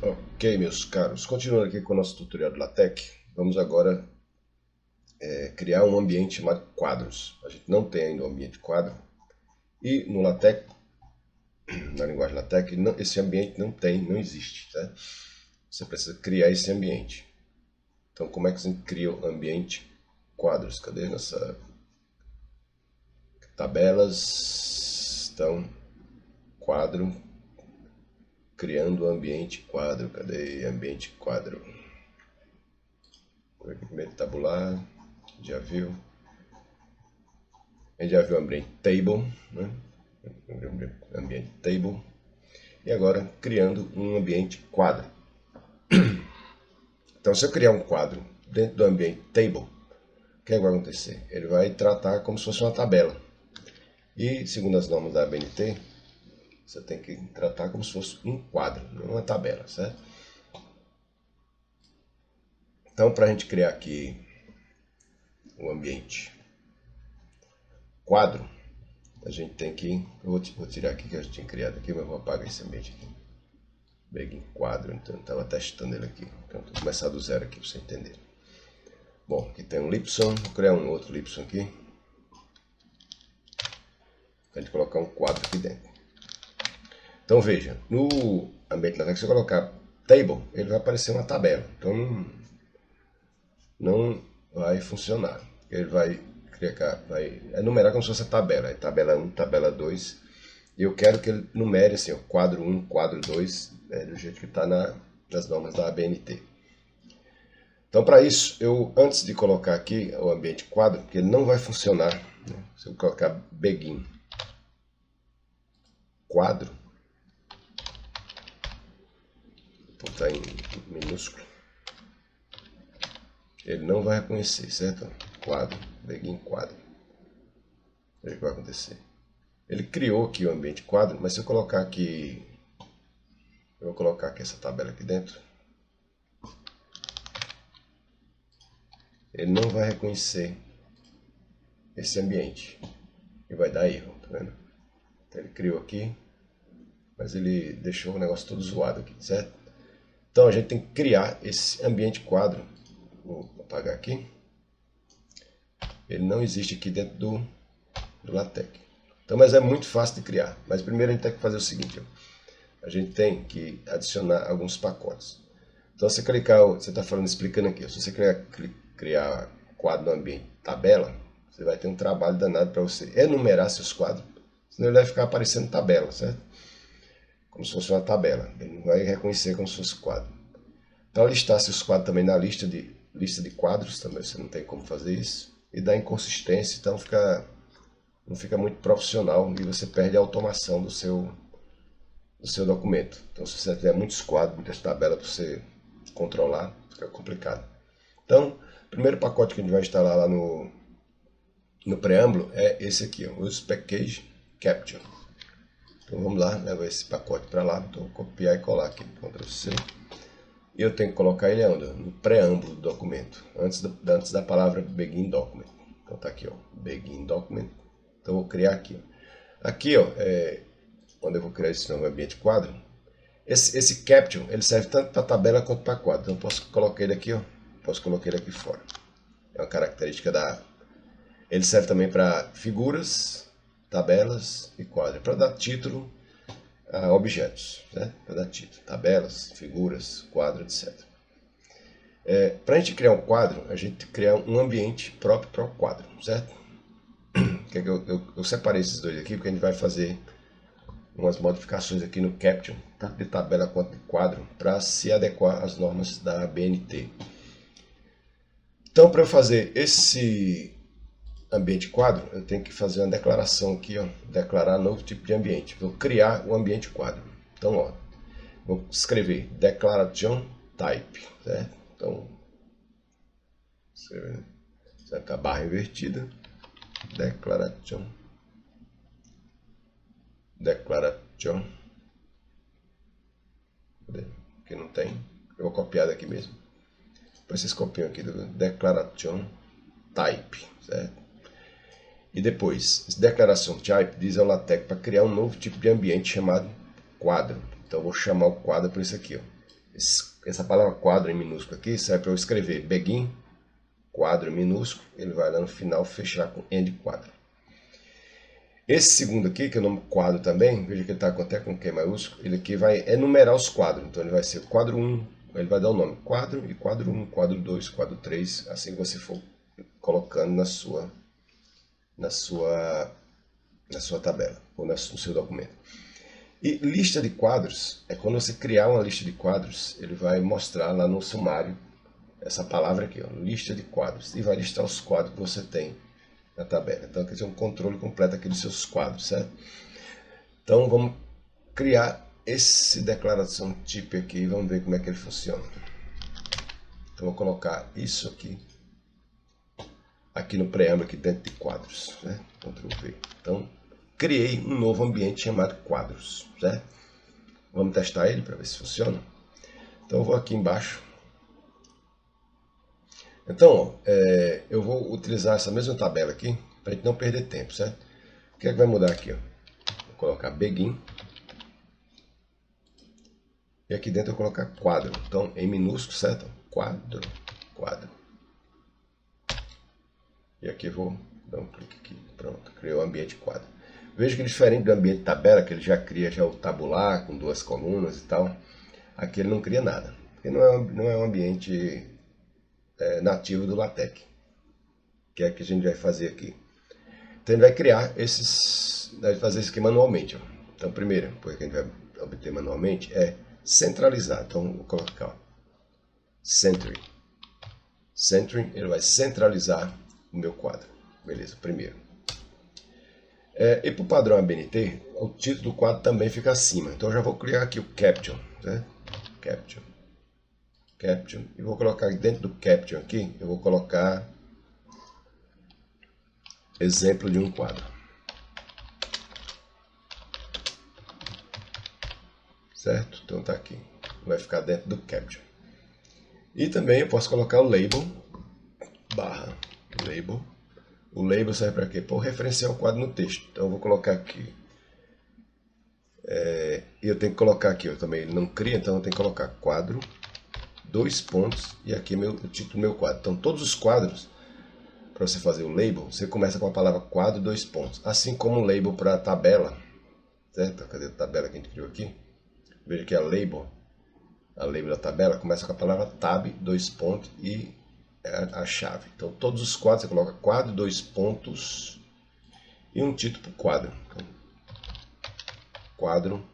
Ok, meus caros, continuando aqui com o nosso tutorial do LaTeX, vamos agora criar um ambiente chamado quadros. A gente não tem ainda um ambiente quadro e no LaTeX, na linguagem LaTeX, esse ambiente não existe, tá? Você precisa criar esse ambiente. Então, como é que a gente cria o ambiente quadros? Cadê nossa tabelas? Então, quadro, criando o ambiente quadro. Cadê ambiente quadro? Primeiro tabular, já viu? A gente já viu o ambiente table, né? Ambiente table. E agora criando um ambiente quadro. Então, se eu criar um quadro dentro do ambiente table, o que vai acontecer? Ele vai tratar como se fosse uma tabela. E, segundo as normas da ABNT, você tem que tratar como se fosse um quadro, não uma tabela, certo? Então, para a gente criar aqui o ambiente quadro, a gente tem que... Vou tirar aqui que eu já tinha criado aqui, mas vou apagar esse ambiente aqui. Begin quadro, então eu estava testando ele aqui. Então, vou começar do zero aqui para você entender. Bom, aqui tem um Lipson, vou criar um outro Lipson aqui. Para a gente colocar um quadro aqui dentro. Então veja, no ambiente LaTeX, se eu colocar table, ele vai aparecer uma tabela. Então não vai funcionar. Ele vai enumerar como se fosse a tabela. Aí, tabela 1, tabela 2. E eu quero que ele numere assim, ó, quadro 1, quadro 2, do jeito que está nas normas da ABNT. Então, para isso, antes de colocar aqui o ambiente quadro, porque ele não vai funcionar, né? Se eu colocar begin quadro, vou botar em minúsculo, ele não vai reconhecer, certo? Quadro, begin quadro. Veja o que vai acontecer. Ele criou aqui o ambiente quadro, mas se eu colocar aqui, eu vou colocar aqui essa tabela aqui dentro, ele não vai reconhecer esse ambiente e vai dar erro, tá vendo? Então, ele criou aqui, mas ele deixou o negócio todo zoado aqui, certo? Então a gente tem que criar esse ambiente quadro. Vou apagar aqui. Ele não existe aqui dentro do LaTeX. Então, mas é muito fácil de criar. Mas primeiro a gente tem que fazer o seguinte, ó. A gente tem que adicionar alguns pacotes. Então, se você clicar, você está explicando aqui, se você criar quadro no ambiente tabela, você vai ter um trabalho danado para você enumerar seus quadros, senão ele vai ficar aparecendo tabela, certo? Como se fosse uma tabela, ele não vai reconhecer como se fosse quadro. Para listar seus quadros também na lista de quadros, também você não tem como fazer isso, e dá inconsistência, então não fica muito profissional e você perde a automação do seu documento. Então, se você tiver muitos quadros, muitas tabelas para você controlar, fica complicado. Então, o primeiro pacote que a gente vai instalar lá no preâmbulo é esse aqui, ó, o Package Capture. Então vamos lá, levar esse pacote para lá, então vou copiar e colar aqui, Ctrl+C. E eu tenho que colocar ele onde? No preâmbulo do documento, antes da palavra Begin Document. Então tá aqui, ó, Begin Document. Então eu vou criar aqui. Aqui, ó, quando eu vou criar esse novo ambiente quadro, esse caption, ele serve tanto para tabela quanto para quadro. Então eu posso colocar ele aqui, ó, posso colocar ele aqui fora. É uma característica Ele serve também para figuras, tabelas e quadros, para dar título a objetos, né? Para dar título, tabelas, figuras, quadros, etc. Para a gente criar um quadro, a gente cria um ambiente próprio para o quadro, certo? Eu separei esses dois aqui porque a gente vai fazer umas modificações aqui no Caption, tanto de tabela quanto de quadro, para se adequar às normas da ABNT. Então, para eu fazer esse ambiente quadro, eu tenho que fazer uma declaração aqui, ó, declarar novo tipo de ambiente. Vou criar o ambiente quadro. Então, ó, vou escrever declaration type, certo? Então, escrever, certo? A barra invertida, declaration, que não tem, eu vou copiar daqui mesmo. Depois vocês copiam aqui do declaration type, certo? E depois, essa declaração type diz ao LaTeX para criar um novo tipo de ambiente chamado quadro. Então eu vou chamar o quadro por isso aqui, ó. essa palavra quadro em minúsculo aqui serve para eu escrever begin, quadro minúsculo, ele vai lá no final fechar com end quadro. Esse segundo aqui, que é o nome quadro também, veja que ele está até com Q maiúsculo, ele aqui vai enumerar os quadros. Então ele vai ser quadro 1, ele vai dar o nome quadro, e quadro 1, quadro 2, quadro 3, assim que você for colocando na sua tabela, ou no seu documento. E lista de quadros, é quando você criar uma lista de quadros, ele vai mostrar lá no sumário, essa palavra aqui, ó, lista de quadros, e vai listar os quadros que você tem na tabela. Então aqui tem um controle completo aqui dos seus quadros, certo? Então vamos criar esse declaração type aqui, vamos ver como é que ele funciona. Então vou colocar isso aqui no preâmbulo, aqui dentro de quadros, né? Ctrl V. Então criei um novo ambiente chamado quadros, certo? Vamos testar ele para ver se funciona. Então eu vou aqui embaixo. Então, eu vou utilizar essa mesma tabela aqui para a gente não perder tempo, certo? O que é que vai mudar aqui? Ó? Vou colocar begin. E aqui dentro eu vou colocar quadro. Então, em minúsculo, certo? Quadro, quadro. E aqui eu vou dar um clique aqui. Pronto, criou o ambiente quadro. Veja que diferente do ambiente tabela, que ele já cria já o tabular com 2 colunas e tal, aqui ele não cria nada. Porque não é um ambiente nativo do LaTeX. Que é o que a gente vai fazer aqui. Então ele vai criar vai fazer isso aqui manualmente. Ó. Então primeiro, coisa que a gente vai obter manualmente é centralizar. Então vou colocar ó, centering. Centering, ele vai centralizar o meu quadro. Beleza, primeiro. E para o padrão ABNT, o título do quadro também fica acima. Então eu já vou criar aqui o Caption. Né? Caption. Caption. E vou colocar dentro do Caption aqui, eu vou colocar exemplo de um quadro. Certo? Então tá aqui. Vai ficar dentro do Caption. E também eu posso colocar o label, barra, label. O label serve para quê? Para referenciar o quadro no texto. Então eu vou colocar aqui. E eu tenho que colocar aqui, eu também não cria, então eu tenho que colocar quadro, 2 pontos, e aqui o título do meu quadro. Então todos os quadros, para você fazer o label, você começa com a palavra quadro, 2 pontos. Assim como o label para a tabela, certo? Cadê a tabela que a gente criou aqui? Veja que a label da tabela começa com a palavra tab, 2 pontos, e a chave. Então todos os quadros você coloca quadro, 2 pontos e um título para o quadro. Então, quadro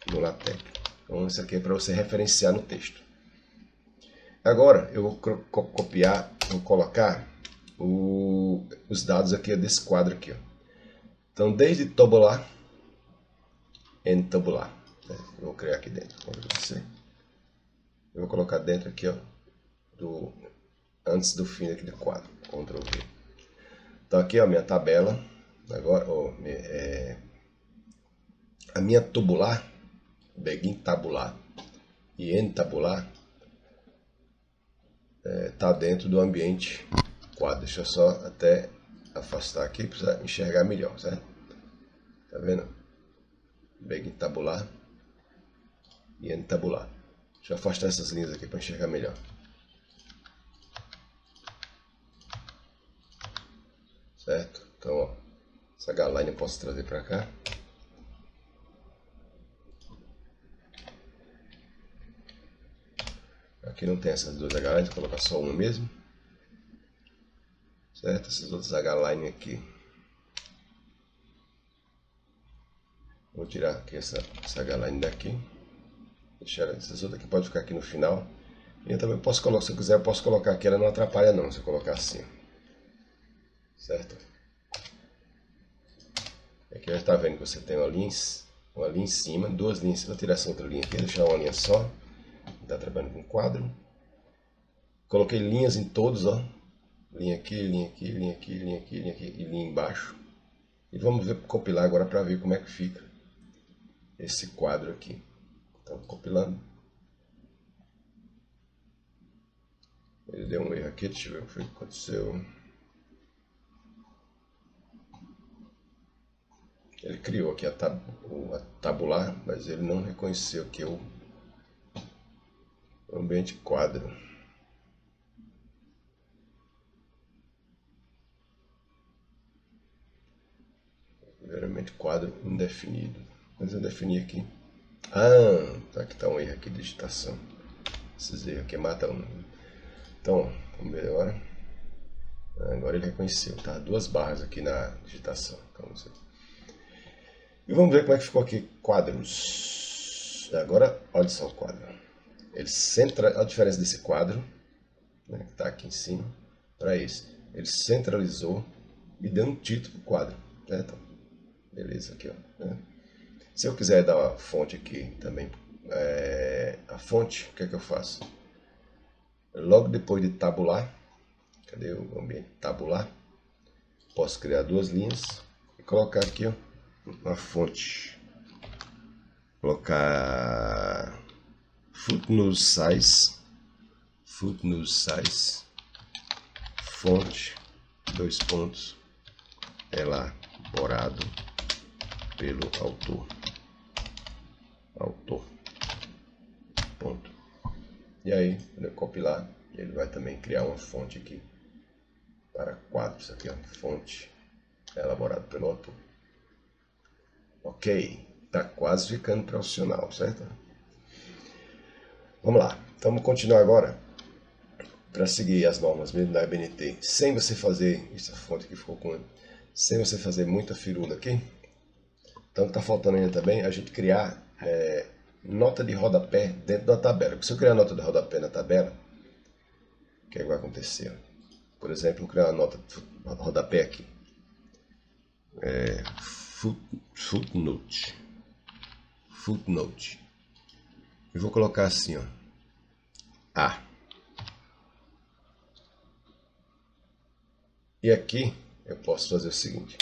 no LaTeX. Então isso aqui é para você referenciar no texto. Agora eu vou copiar, vou colocar os dados aqui desse quadro aqui. Ó. Então desde tabular em tabular. Eu vou criar aqui dentro. Eu vou colocar dentro aqui, ó, antes do fim aqui do quadro. Ctrl V. Então aqui, ó, minha tabela. Agora, ó, a minha tabular, begin tabular e end tabular, tá dentro do ambiente quadro. Deixa eu só até afastar aqui para enxergar melhor, certo? Tá vendo? Begin tabular e end tabular. Deixa eu afastar essas linhas aqui para enxergar melhor. Certo? Então, ó, essa H-line eu posso trazer para cá. Aqui não tem essas duas H-lines, vou colocar só uma mesmo. Certo? Essas outras H-line aqui. Vou tirar aqui essa H-line daqui. Deixar essas outras aqui, pode ficar aqui no final. E eu também posso colocar, se eu quiser, eu posso colocar aqui, ela não atrapalha não, se eu colocar assim. Certo? Aqui já está vendo que você tem uma linha em cima, duas linhas. Vou tirar essa outra linha aqui, deixar uma linha só. Está trabalhando com quadro. Coloquei linhas em todos, ó. Linha aqui, linha aqui, linha aqui, linha aqui, linha aqui e linha embaixo. E vamos compilar agora para ver como é que fica esse quadro aqui. Então, compilando. Ele deu um erro aqui, deixa eu ver o que aconteceu. Ele criou aqui a tabular, mas ele não reconheceu que Ambiente quadro. Primeiramente quadro indefinido. Mas eu defini aqui. Tá, aqui tá um erro aqui de digitação. Esses erros aqui matam. Então, vamos ver agora. Agora ele reconheceu, tá? 2 barras aqui na digitação. Então, e vamos ver como é que ficou aqui. Quadros. Agora, olha só o quadro. Ele centra a diferença desse quadro, né, que está aqui em cima, para esse. Ele centralizou e deu um título para o quadro. Né? Então, beleza, aqui, ó. Né? Se eu quiser dar uma fonte aqui também, a fonte, o que é que eu faço? Logo depois de tabular, cadê o ambiente tabular? Posso criar 2 linhas e colocar aqui, ó, uma fonte. Colocar footnote size, fonte, 2 pontos, elaborado pelo autor, ponto. E aí, quando eu compilar, ele vai também criar uma fonte aqui para quadros, aqui ó, fonte, elaborado pelo autor. Ok, tá quase ficando profissional, certo? Vamos lá, então vamos continuar agora para seguir as normas mesmo da ABNT, sem você fazer, essa fonte que ficou com, sem você fazer muita firula aqui. Então está faltando ainda também a gente criar nota de rodapé dentro da tabela. Se eu criar nota de rodapé na tabela, o que vai acontecer? Por exemplo, eu vou criar uma nota de rodapé aqui. Footnote. Eu vou colocar assim, ó. A. E aqui eu posso fazer o seguinte.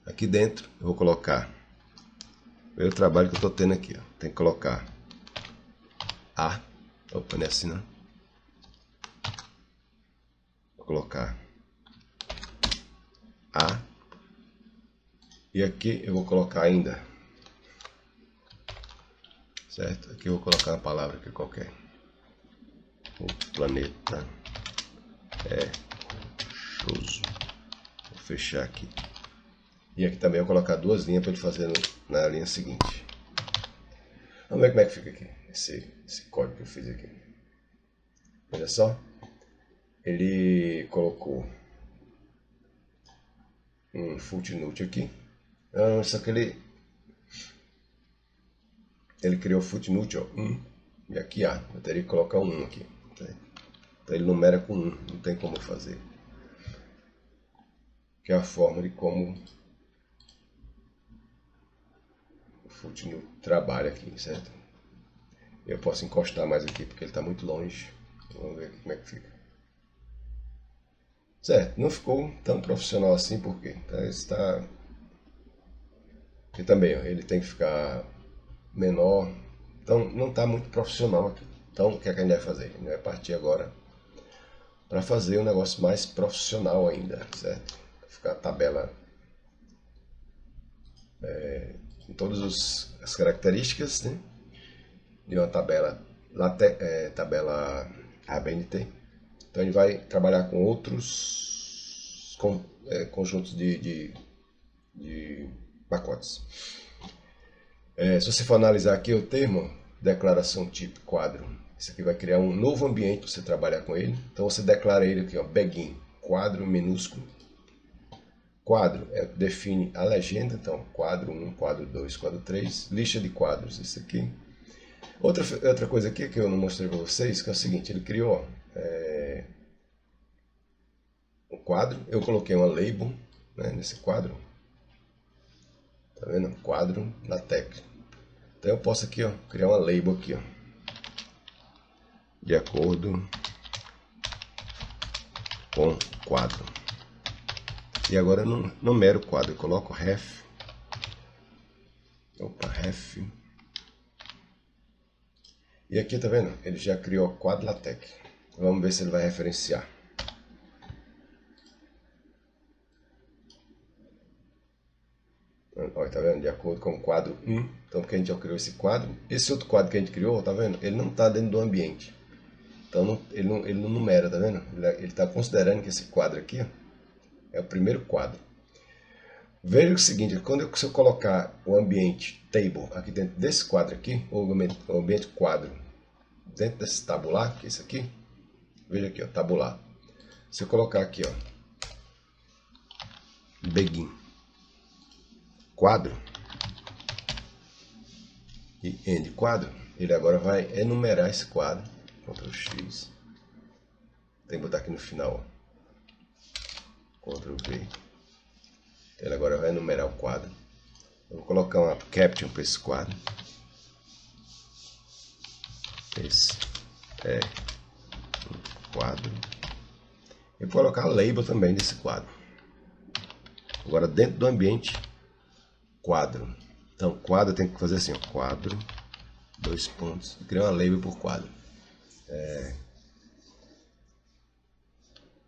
Aqui dentro eu vou colocar o trabalho que eu estou tendo aqui, ó. Tem que colocar A. Opa, não é assim não. Vou colocar A. E aqui eu vou colocar ainda. Certo? Aqui eu vou colocar uma palavra aqui qualquer. O planeta é rochoso. Vou fechar aqui. E aqui também eu vou colocar 2 linhas para ele fazer na linha seguinte. Vamos ver como é que fica aqui. Esse código que eu fiz aqui. Olha só. Ele colocou um footnote aqui. Só que ele criou footnote, ó, 1. E aqui A. Eu teria que colocar um 1 aqui. Então ele numera com 1. Não tem como fazer. Que é a forma de como o footnote trabalha aqui, certo? Eu posso encostar mais aqui porque ele está muito longe. Vamos ver como é que fica. Certo, não ficou tão profissional assim, por quê? Está... E também, ó, ele tem que ficar menor. Então, não está muito profissional aqui. Então, o que é que a gente vai fazer? A gente vai partir agora para fazer um negócio mais profissional ainda, certo? Ficar a tabela com todas as características, né? De uma tabela ABNT. Então, a gente vai trabalhar com outros conjuntos de pacotes. Se você for analisar aqui o termo declaração tipo quadro, isso aqui vai criar um novo ambiente para você trabalhar com ele. Então você declara ele aqui, ó, begin, quadro minúsculo. Quadro define a legenda, então quadro 1, quadro 2, quadro 3, lista de quadros, isso aqui. Outra coisa aqui que eu não mostrei para vocês, que é o seguinte, ele criou um quadro, eu coloquei uma label, né, nesse quadro. Tá vendo? Quadro LaTeX. Então eu posso aqui, ó, criar uma label aqui, ó, de acordo com quadro. E agora eu não numero o quadro, eu coloco ref. Ref. E aqui, tá vendo? Ele já criou quadro LaTeX. Vamos ver se ele vai referenciar. Olha, tá vendo? De acordo com o quadro 1. Então, porque a gente já criou esse quadro. Esse outro quadro que a gente criou, tá vendo? Ele não está dentro do ambiente. Então, ele não numera, tá vendo? Ele está considerando que esse quadro aqui, ó, é o primeiro quadro. Veja o seguinte, se eu colocar o ambiente table aqui dentro desse quadro aqui, ou o ambiente quadro dentro desse tabular, que é esse aqui, veja aqui, ó, tabular. Se eu colocar aqui, ó, begin quadro e end quadro, ele agora vai enumerar esse quadro. Ctrl X. Tem que botar aqui no final, ó. Ctrl V. Ele agora vai enumerar o quadro. Eu vou colocar uma caption para esse quadro. Esse é um quadro. E vou colocar a label também desse quadro. Agora dentro do ambiente quadro. Então quadro tem que fazer assim, ó, quadro, dois pontos, e criar uma label por quadro.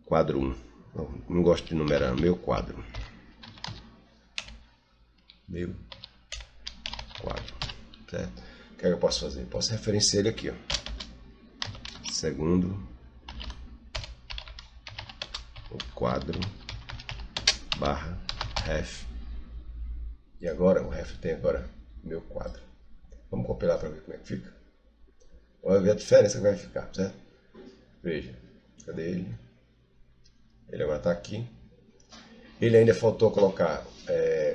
Quadro 1. Não gosto de numerar, meu quadro. Meu quadro. Certo? O que é que eu posso fazer? Posso referenciar ele aqui, ó. Segundo o quadro barra ref. E agora o ref tem agora meu quadro. Vamos compilar para ver como é que fica. Vamos ver a diferença que vai ficar, certo? Veja, cadê ele? Ele agora está aqui. Ele ainda faltou colocar,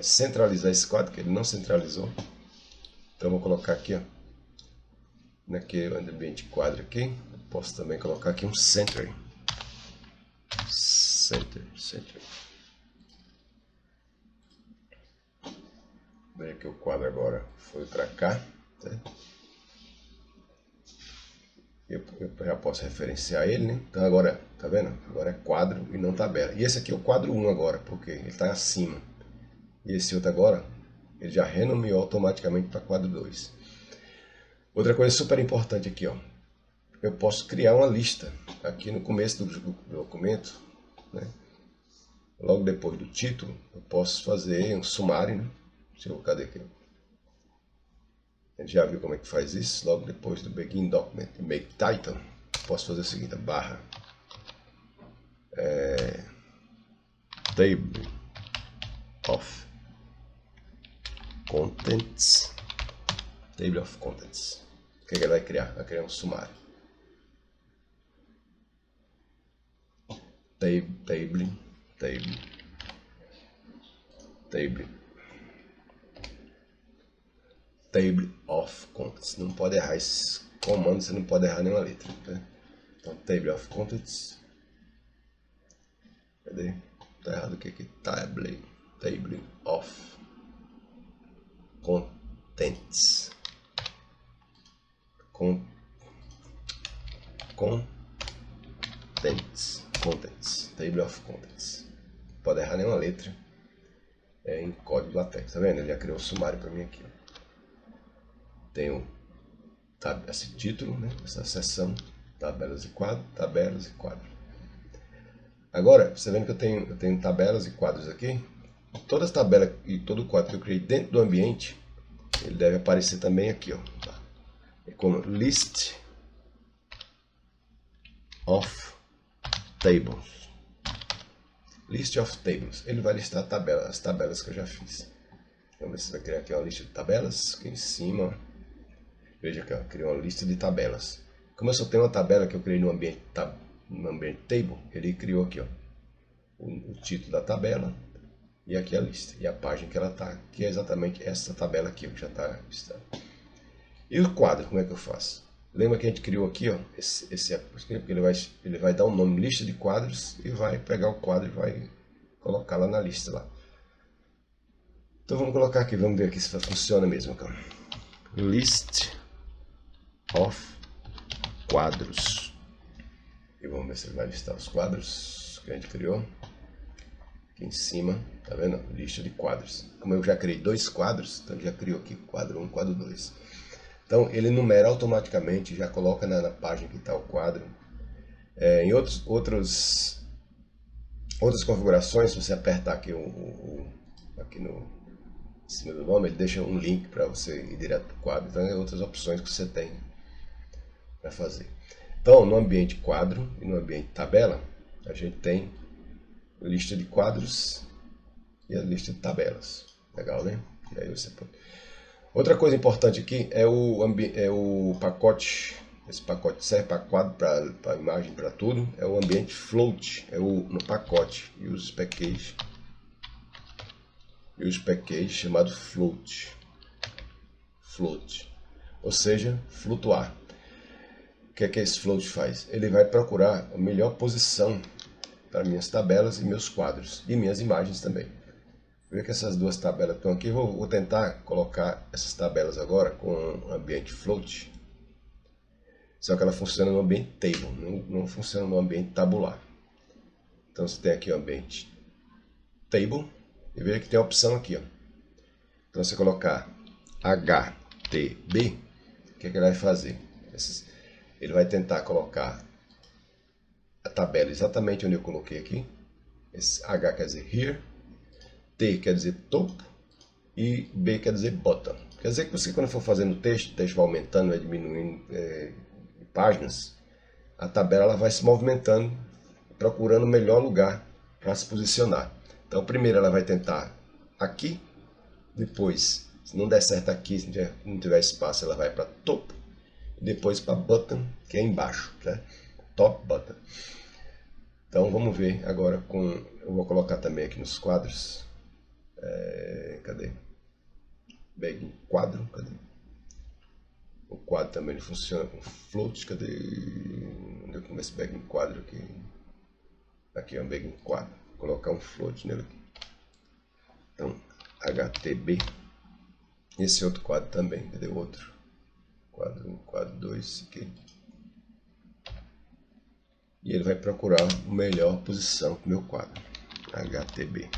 centralizar esse quadro, que ele não centralizou. Então eu vou colocar aqui, ó, naquele ambiente quadro aqui. Posso também colocar aqui um center. Center. Veja que o quadro agora foi para cá, certo? Eu já posso referenciar ele, né? Então agora, tá vendo? Agora é quadro e não tabela. E esse aqui é o quadro 1 agora, porque ele está acima. E esse outro agora, ele já renomeou automaticamente para quadro 2. Outra coisa super importante aqui, ó. Eu posso criar uma lista aqui no começo do documento, né? Logo depois do título, eu posso fazer um sumário, né? Cadê aqui? A gente já viu como é que faz isso. Logo depois do begin document e make title, posso fazer o seguinte, barra table of contents. Table of contents. O que ele vai criar? Vai criar um sumário. Table of contents. Não pode errar esse comando, você não pode errar nenhuma letra, né? Então, table of contents. Cadê? Tá errado o que aqui? Table of contents. Contents. Table of contents. Não pode errar nenhuma letra. Em código LaTeX, tá vendo? Ele já criou o sumário para mim aqui, ó. Tenho esse título, né? Essa seção, tabelas e quadros. Agora, você vendo que eu tenho tabelas e quadros aqui. Todas as tabelas e todo o quadro que eu criei dentro do ambiente, ele deve aparecer também aqui, ó. Tá? É como list of tables. List of tables. Ele vai listar as tabelas que eu já fiz. Vamos ver se vai criar aqui uma lista de tabelas. Aqui em cima, veja que eu criei uma lista de tabelas. Como eu só tenho uma tabela que eu criei no ambiente table, ele criou aqui, ó, o título da tabela e aqui a lista e a página que ela está, que é exatamente essa tabela aqui, que já está listada. E o quadro, como é que eu faço? Lembra que a gente criou aqui, ó, ele vai dar um nome, lista de quadros, e vai pegar o quadro e vai colocar lá na lista lá. Então vamos colocar aqui, vamos ver aqui se funciona mesmo, cara. List of quadros. E vamos ver se ele vai listar os quadros que a gente criou. Aqui em cima, tá vendo? Lista de quadros. Como eu já criei 2 quadros, então ele já criou aqui quadro 1, quadro 2. Então ele numera automaticamente, já coloca na página que está o quadro. Em outras configurações, se você apertar aqui, aqui no em cima do nome, ele deixa um link para você ir direto para o quadro. Então, é outras opções que você tem para fazer. Então, no ambiente quadro e no ambiente tabela, a gente tem lista de quadros e a lista de tabelas. Legal, né? E aí você pode... Outra coisa importante aqui é o pacote. Esse pacote serve para quadro, para imagem, para tudo. É o ambiente float, no pacote. E os package chamado float. Float, ou seja, flutuar. O que é que esse float faz? Ele vai procurar a melhor posição para minhas tabelas e meus quadros e minhas imagens também. Veja que essas duas tabelas estão aqui. Vou tentar colocar essas tabelas agora com o ambiente float. Só que ela funciona no ambiente table, não funciona no ambiente tabular. Então você tem aqui o ambiente table e veja que tem a opção aqui. Ó. Então você colocar HTB, o que ele vai fazer? Ele vai tentar colocar a tabela exatamente onde eu coloquei aqui. Esse H quer dizer here, T quer dizer topo e B quer dizer bottom. Quer dizer que você, quando for fazendo o texto vai aumentando, vai diminuindo páginas, a tabela ela vai se movimentando, procurando o melhor lugar para se posicionar. Então, primeiro ela vai tentar aqui, depois, se não der certo aqui, se não tiver espaço, ela vai para topo, e depois para bottom, que é embaixo, né? Top, bottom. Então, vamos ver agora eu vou colocar também aqui nos quadros. Cadê? Bag quadro, cadê? O quadro também ele funciona com float, cadê? Onde eu começo bag em quadro aqui? Aqui é um bag em quadro. Vou colocar um float nele aqui. Então, HTB. Esse outro quadro também, cadê o outro? Quadro 2 aqui. E ele vai procurar a melhor posição para o meu quadro. HTB.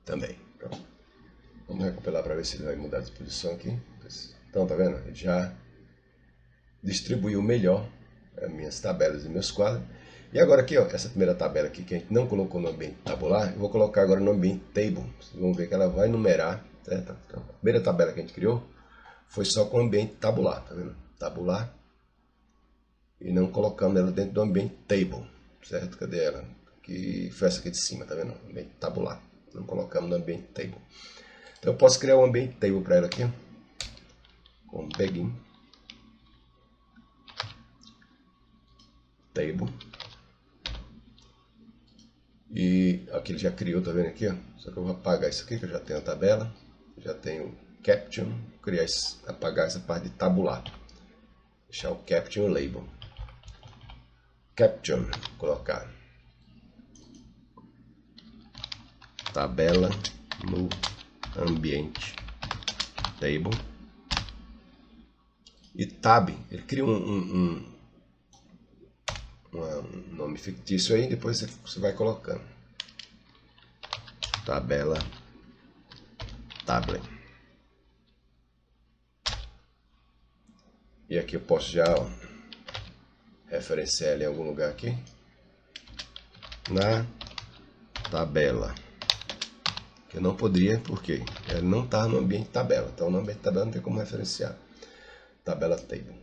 Também. Pronto. Vamos recopilar para ver se ele vai mudar de posição aqui. Então, tá vendo? Ele já distribuiu melhor as minhas tabelas e meus quadros. E agora aqui, ó, essa primeira tabela aqui que a gente não colocou no ambiente tabular, eu vou colocar agora no ambiente table. Vocês vão ver que ela vai numerar, certo? Então, a primeira tabela que a gente criou foi só com o ambiente tabular, tá vendo? Tabular. E não colocamos ela dentro do ambiente table, certo? Cadê ela? Que foi essa aqui de cima, tá vendo? Ambiente tabular. Não colocamos no ambiente table. Então eu posso criar um ambiente table para ela aqui, com begin table. E aqui ele já criou, tá vendo aqui? Ó? Só que eu vou apagar isso aqui, que eu já tenho a tabela. Já tenho caption, apagar essa parte de tabular. Deixar o caption label. Caption, colocar tabela no ambiente table. E tab, ele cria um nome fictício aí, depois você vai colocando. Tabela tablet. E aqui eu posso já referenciar ele em algum lugar aqui. Na tabela. Que eu não poderia, porque ele não está no ambiente tabela. Então no ambiente tabela não tem como referenciar. Tabela table.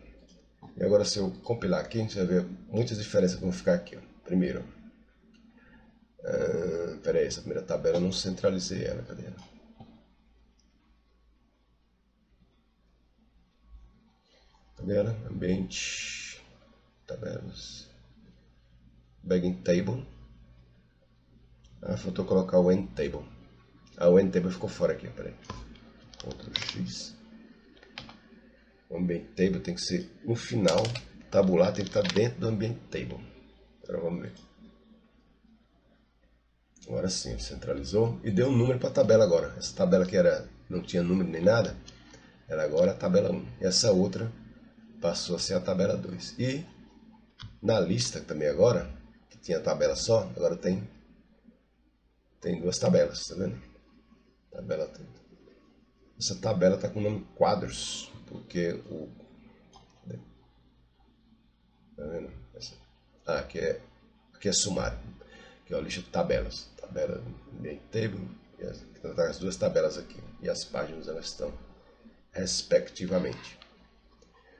E agora se eu compilar aqui, você vai ver muitas diferenças que vão ficar aqui. Ó. Primeiro, pera aí, essa primeira tabela eu não centralizei ela, cadê ela? Tabela, ambiente, tabelas, bagging table. Faltou colocar o end table. O end table ficou fora aqui, peraí. Ctrl X. O ambiente table tem que ser no final, tabular tem que estar dentro do ambiente table. Agora vamos ver. Agora sim, ele centralizou e deu um número para a tabela agora. Essa tabela que não tinha número nem nada, era agora a tabela 1. E essa outra passou a ser a tabela 2. E na lista também agora, que tinha tabela só, agora tem duas tabelas, tá vendo? Essa tabela está com o nome quadros, porque tá vendo? Aqui é sumário, que é a lista de tabelas. Tabela ambiente table, Então tá as duas tabelas aqui. E as páginas elas estão respectivamente.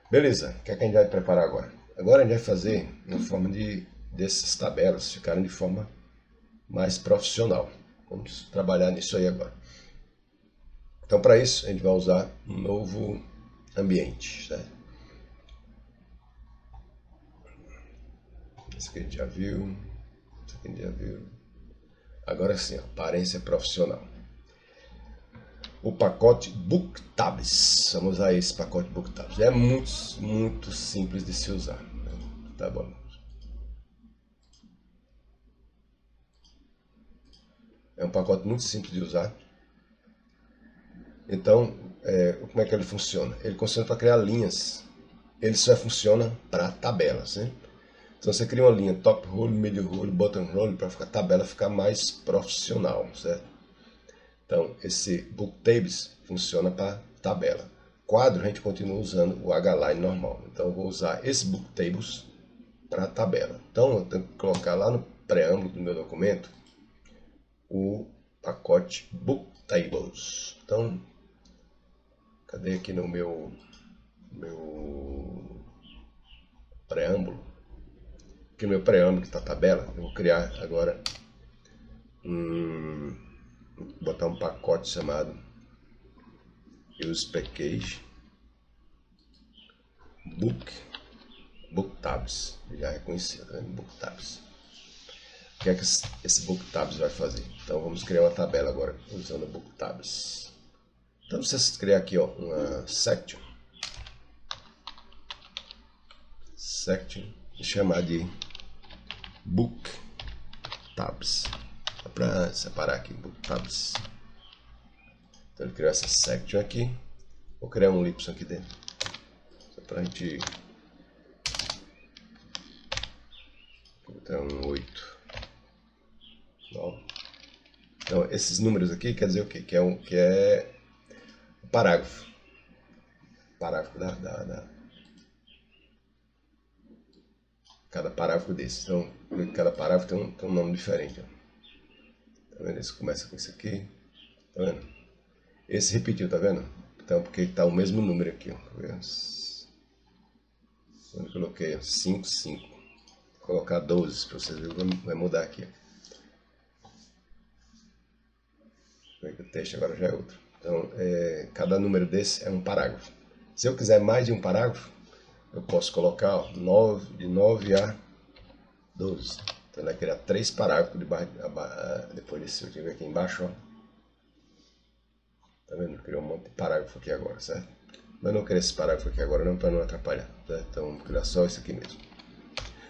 Beleza, o que é que a gente vai preparar agora? Agora a gente vai fazer uma forma dessas tabelas ficarem de forma mais profissional. Vamos trabalhar nisso aí agora. Então, para isso, a gente vai usar um novo ambiente. Certo? Esse aqui a gente já viu. Esse aqui a gente já viu. Agora sim, aparência profissional. O pacote BookTabs. Vamos usar esse pacote BookTabs. É muito simples de se usar. Tá bom. É um pacote muito simples de usar. Então, como é que ele funciona? Ele funciona para criar linhas. Ele só funciona para tabelas, né? Então você cria uma linha top role, middle role, bottom role para a tabela ficar mais profissional, certo? Então esse BookTabs funciona para tabela. Quadro a gente continua usando o H-Line normal. Então eu vou usar esse BookTables para tabela. Então eu tenho que colocar lá no preâmbulo do meu documento o pacote BookTables. Então, cadê aqui no meu preâmbulo? Aqui no meu preâmbulo que está a tabela, eu vou criar agora botar um pacote chamado Use Package BookTabs. Já reconheci, tá vendo? BookTabs. O que é que esse BookTabs vai fazer? Então vamos criar uma tabela agora usando o BookTabs. Então você criar aqui ó, uma section e chamar de BookTabs. Só para separar aqui BookTabs. Então ele criou essa section aqui. Vou criar um ellipse aqui dentro. Só para a gente botar um 8. 9. Então esses números aqui quer dizer o quê? Que é um parágrafo. Parágrafo cada parágrafo desse. Então, cada parágrafo tem um nome diferente. Ó. Tá vendo? Esse começa com isso aqui. Tá vendo? Esse repetiu, tá vendo? Então, porque tá o mesmo número aqui. Ó. Eu coloquei 5, 5. Vou colocar 12 para vocês verem. Vai mudar aqui. O texto agora já é outro. Então, cada número desse é um parágrafo. Se eu quiser mais de um parágrafo, eu posso colocar ó, de 9 a 12. Então vai criar 3 parágrafos depois desse eu tive aqui embaixo. Ó. Tá vendo? Criou um monte de parágrafo aqui agora, certo? Mas não quero esse parágrafo aqui agora não, para não atrapalhar. Certo? Então vamos criar só isso aqui mesmo.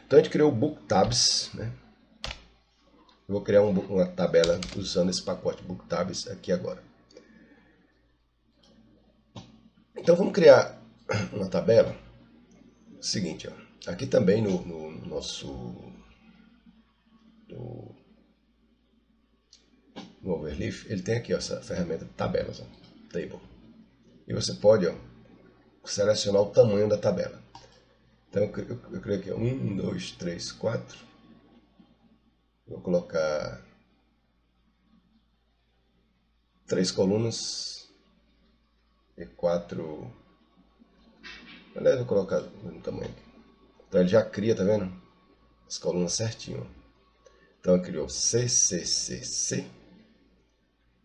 Então a gente criou o BookTabs, né? Eu vou criar uma tabela usando esse pacote BookTabs aqui agora. Então vamos criar uma tabela. Seguinte, ó. Aqui também no nosso no Overleaf, ele tem aqui ó, essa ferramenta de tabelas, ó, Table. E você pode ó, selecionar o tamanho da tabela. Então eu criei aqui 1, 2, 3, 4. Vou colocar 3 colunas e 4. Aliás, vou colocar no tamanho aqui. Então ele já cria, tá vendo? As colunas certinho. Então ele criou C, C, C, C.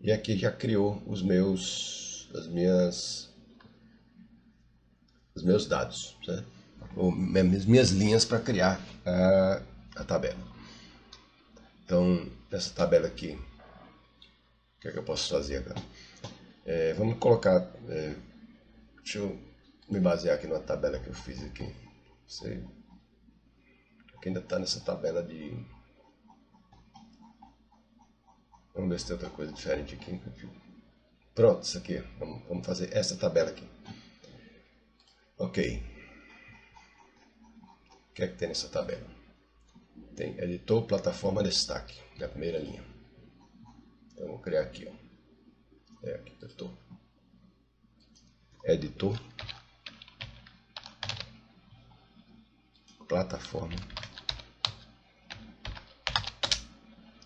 E aqui já criou os meus dados, certo? As minhas linhas para criar a tabela. Então, nessa tabela aqui, o que é que eu posso fazer agora? Vamos colocar, deixa eu me basear aqui numa tabela que eu fiz aqui. Você aqui ainda está nessa tabela de... Vamos ver se tem outra coisa diferente aqui. Pronto, isso aqui. Vamos fazer essa tabela aqui. Ok. O que é que tem nessa tabela? Tem editor, plataforma, destaque. Na primeira linha. Então, eu vou criar aqui. Ó. Aqui eu estou. Editor. Plataforma.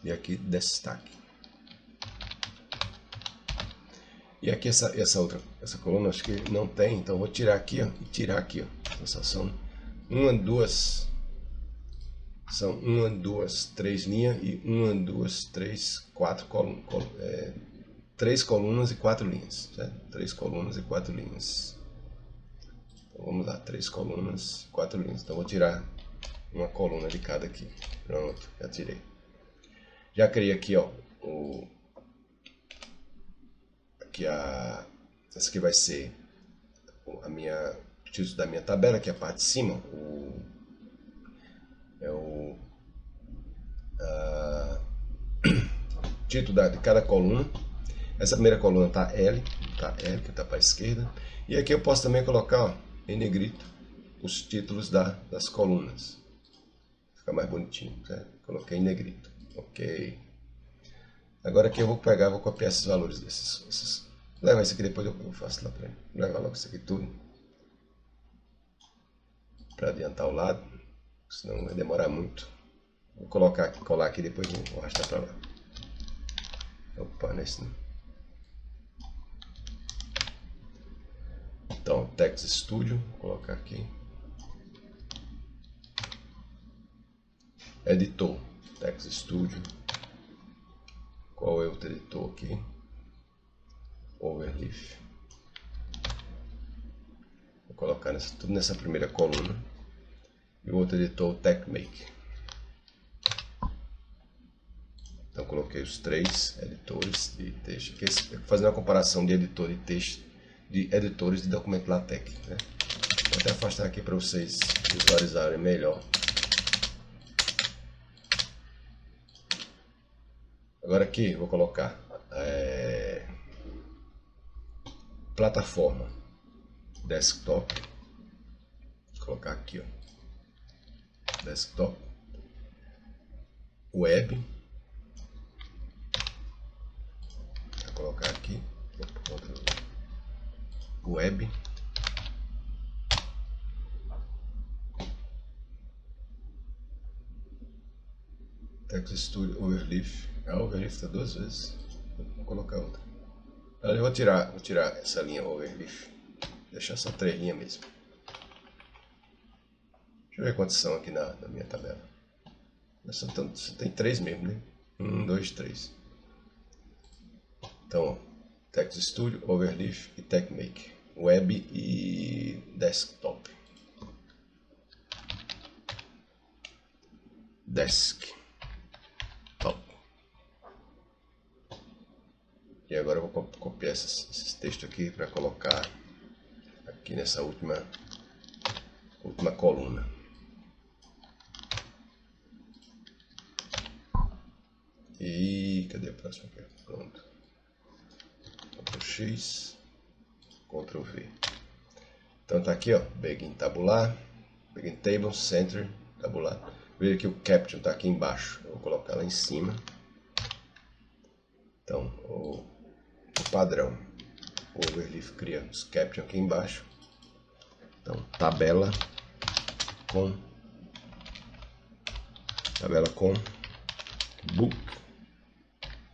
E aqui, destaque. E aqui essa coluna acho que não tem, então eu vou tirar aqui, ó, e tirar aqui, ó. Sensação. São uma, duas, três linhas e uma, duas, três, quatro colunas. Três colunas e quatro linhas, certo? Três colunas e quatro linhas. Então vamos lá, três colunas e quatro linhas. Então vou tirar uma coluna de cada aqui. Pronto, já tirei. Já criei aqui, ó, essa aqui vai ser o título da minha tabela, que é a parte de cima, título de cada coluna. Essa primeira coluna tá L, que tá para a esquerda. E aqui eu posso também colocar, ó, em negrito os títulos das colunas. Fica mais bonitinho, certo? Coloquei em negrito. Ok. Agora aqui eu vou pegar, vou copiar esses valores desses. Leva isso aqui, depois eu faço lá para ele. Leva logo isso aqui tudo. Para adiantar o lado, senão vai demorar muito. Vou colar aqui, depois vou arrastar para lá. Opa, nesse não. Então, Text Studio, vou colocar aqui. Editor, Text Studio. Qual é o editor aqui? Overleaf. Vou colocar tudo nessa primeira coluna. E o outro editor, TechMake. Então coloquei os três editores de texto. Aqui, fazendo uma comparação de editor de texto, de editores de documento LaTeX, né? Vou até afastar aqui para vocês visualizarem melhor. Agora aqui vou colocar plataforma desktop. Vou colocar aqui, ó, desktop, web. Vou colocar aqui web. Text Studio Overleaf. A Overleaf está duas vezes. Vou colocar outra. Eu vou tirar essa linha Overleaf. Deixar só três linhas mesmo. Deixa eu ver quantas são aqui na minha tabela. Só tem três mesmo, né? 1, 2, 3. Então, Text Studio, Overleaf e TechMake. Web e Desktop. Desktop. E agora eu vou copiar esses textos aqui para colocar aqui nessa última coluna. E cadê a próxima aqui? Pronto. Ctrl X, Ctrl V. Então tá aqui, ó, Begin Tabular, Begin Table, Center, Tabular. Veja que o Caption tá aqui embaixo. Eu vou colocar lá em cima. Então, o padrão, o Overleaf cria os Caption aqui embaixo. Então, tabela com Book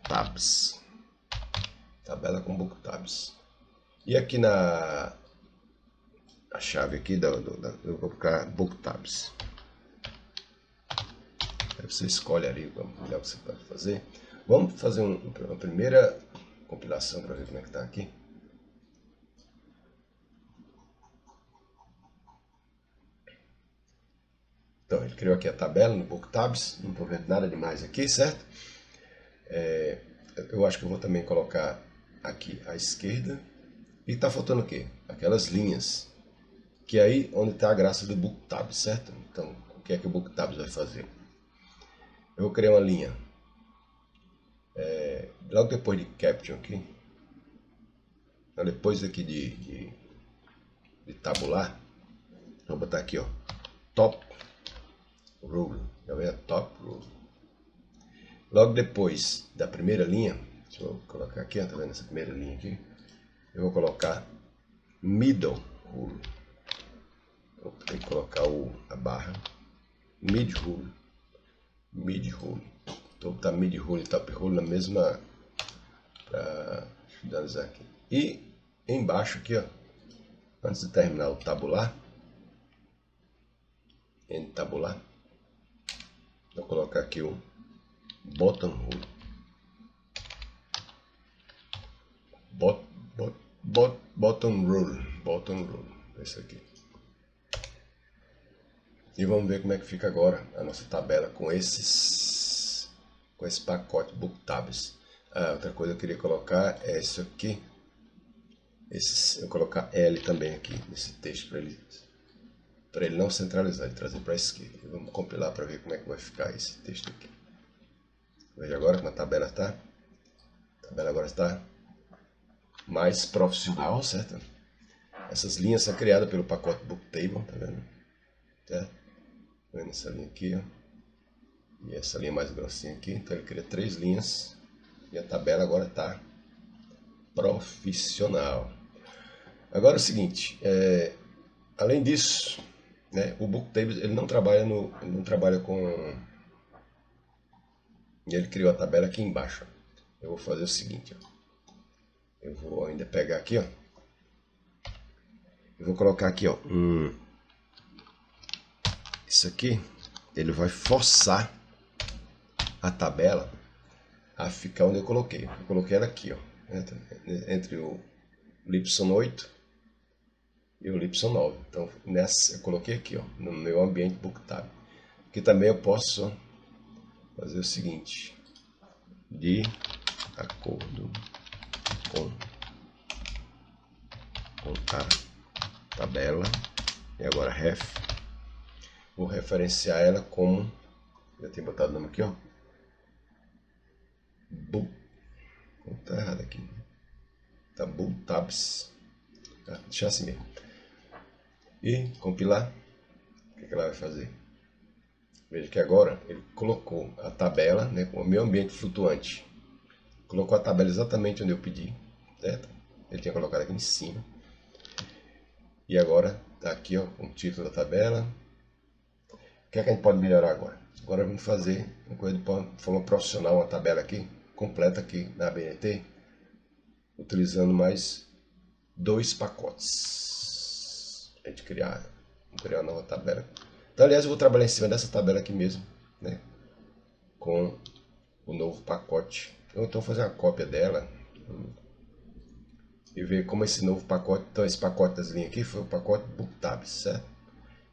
Tabs. Tabela com Book Tabs. E aqui a chave aqui eu vou colocar Book Tabs. Aí você escolhe ali o melhor que você pode fazer. Vamos fazer uma primeira compilação para ver como é que está aqui. Então, ele criou aqui a tabela no Book Tabs. Não estou vendo nada demais aqui, certo? Eu acho que eu vou também colocar aqui à esquerda. E está faltando o quê? Aquelas linhas. Que é aí onde está a graça do Book Tabs, certo? Então, o que é que o Book Tabs vai fazer? Eu vou criar uma linha. Logo depois de Caption aqui. Então, depois aqui de tabular. Vou botar aqui, ó. Top Rule. Já vem a Top Rule. Logo depois da primeira linha. Deixa eu colocar aqui, ó, tá vendo essa primeira linha aqui? Eu vou colocar Middle Rule. Eu tenho que colocar a barra. Mid Rule. Mid Rule. Então tá Mid Rule e Top Rule na mesma. Deixa eu finalizar aqui. E embaixo aqui, ó, antes de terminar o tabular, em tabular, vou colocar aqui o bottom rule. Bottom rule, esse aqui. E vamos ver como é que fica agora a nossa tabela com esse pacote BookTabs. Outra coisa que eu queria colocar é isso aqui. Eu vou colocar L também aqui nesse texto para ele não centralizar, ele trazer para a esquerda. E vamos compilar para ver como é que vai ficar esse texto aqui. Veja agora como a tabela está. A tabela agora está mais profissional, certo? Essas linhas são criadas pelo pacote Booktable, tá vendo? Certo? Tá vendo essa linha aqui, ó? E essa linha mais grossinha aqui. Então ele cria 3 linhas e a tabela agora está profissional. Agora é o seguinte, além disso, né, o Booktable ele não trabalha com. Ele criou a tabela aqui embaixo. Eu vou fazer o seguinte, ó. Eu vou ainda pegar aqui, ó. Eu vou colocar aqui, ó. Isso aqui, ele vai forçar a tabela a ficar onde eu coloquei. Eu coloquei ela aqui, ó. Entre o Y8 e o Y9. Então, eu coloquei aqui, ó, no meu ambiente BookTab. Aqui também eu posso fazer o seguinte. De acordo com a tabela. E agora ref. Vou referenciar ela como. Já tenho botado o nome aqui, ó. Tá errado aqui. Tá BookTabs. Tá, deixa assim mesmo. E compilar. O que ela vai fazer? Veja que agora ele colocou a tabela, né, com o meu ambiente flutuante. Colocou a tabela exatamente onde eu pedi, certo? Ele tinha colocado aqui em cima. E agora está aqui, ó, o título da tabela. O que é que a gente pode melhorar agora? Agora vamos fazer uma coisa de forma profissional, uma tabela aqui, completa aqui na ABNT, utilizando mais 2 pacotes. A gente criar uma nova tabela. Então, aliás, eu vou trabalhar em cima dessa tabela aqui mesmo, né? Com o novo pacote. Então, eu vou fazer uma cópia dela e ver como esse novo pacote. Então, esse pacote das linhas aqui foi o pacote BookTabs, certo?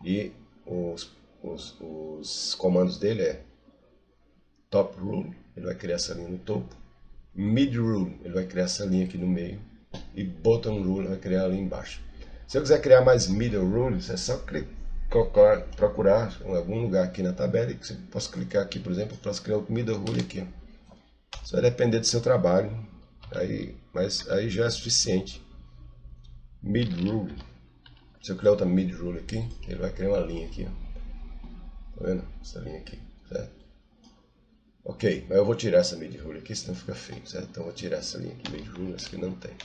E os comandos dele é top rule, ele vai criar essa linha no topo. Mid rule, ele vai criar essa linha aqui no meio. E bottom rule, ele vai criar ali embaixo. Se eu quiser criar mais middle rules, é só procurar em algum lugar aqui na tabela e que você possa clicar aqui, por exemplo, para criar o middle rule aqui. Isso vai depender do seu trabalho, mas aí já é suficiente. Mid rule. Se eu criar outra mid rule aqui, ele vai criar uma linha aqui, ó. Tá vendo? Essa linha aqui, certo? Ok, mas eu vou tirar essa mid rule aqui, senão fica feio, certo? Então eu vou tirar essa linha aqui, mid rule, essa que não tem.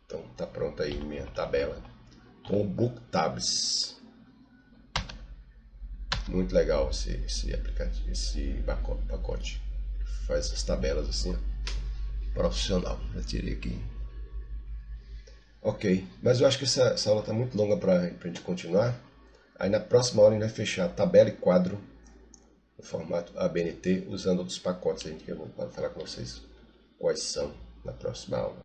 Então tá pronta aí minha tabela com o BookTabs. Muito legal esse aplicativo, esse pacote. Faz essas tabelas assim, ó, profissional. Já tirei aqui. Ok, mas eu acho que essa aula está muito longa para a gente continuar. Aí na próxima aula a gente vai fechar tabela e quadro no formato ABNT usando outros pacotes. Eu vou falar com vocês quais são na próxima aula.